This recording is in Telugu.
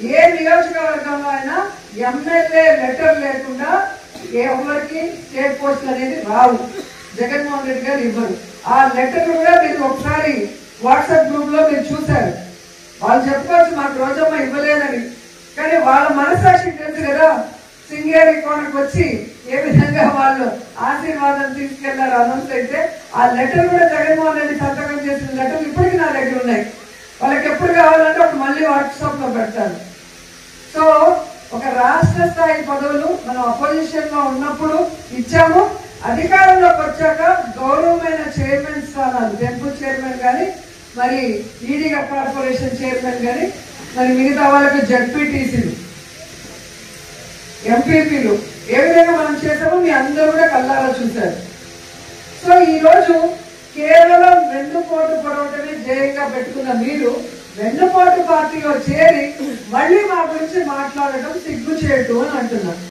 ఏ నియోజకవర్గంలో అయినా ఎమ్మెల్యే లెటర్ లేకుండా ఎవరికి స్టేట్ పోస్టులు అనేది రావు. జగన్మోహన్ రెడ్డి గారు ఇవ్వరు. ఆ లెటర్ కూడా మీరు ఒకసారి వాట్సాప్ గ్రూప్ లో మీరు చూశారు. వాళ్ళు చెప్పుకోవచ్చు మాకు రోజమ్మ ఇవ్వలేదని, కానీ వాళ్ళ మనసాక్షికి తెలుసు కదా సింగేరి కోనకు వచ్చి ఏ విధంగా వాళ్ళు ఆశీర్వాదం తీసుకెళ్లారు అనౌన్స్ అయితే. ఆ లెటర్ కూడా జగన్మోహన్ రెడ్డి సంతకం చేసిన లెటర్లు ఇప్పటికీ నా దగ్గర ఉన్నాయి. వాళ్ళకి ఎప్పుడు కావాలంటే అప్పుడు మళ్ళీ వాట్సాప్ లో పెడతారు. సో ఒక రాష్ట్ర స్థాయి పదవులు మనం అపోజిషన్ లో ఉన్నప్పుడు ఇచ్చాము, అధికారంలోకి వచ్చాక గౌరవమైన చైర్మన్ స్థానాలు, టెంపుల్ చైర్మన్ కానీ, మరి ఈడీగా కార్పొరేషన్ చైర్మన్ కానీ, మరి మిగతా వాళ్ళకి జడ్పీటీసీలు, ఎంపీపీలు ఏ విధంగా మనం చేసామో మీ అందరూ కూడా కళ్ళారా చూశారు. సో ఈ రోజు కేవలం వెన్నుపోటు పొడవటమే ధ్యేయంగా పెట్టుకున్న మీరు వెన్నుపోటు పార్టీలో చేరి మళ్ళీ మా గురించి మాట్లాడటం సిగ్గుచేటు అని అంటున్నారు.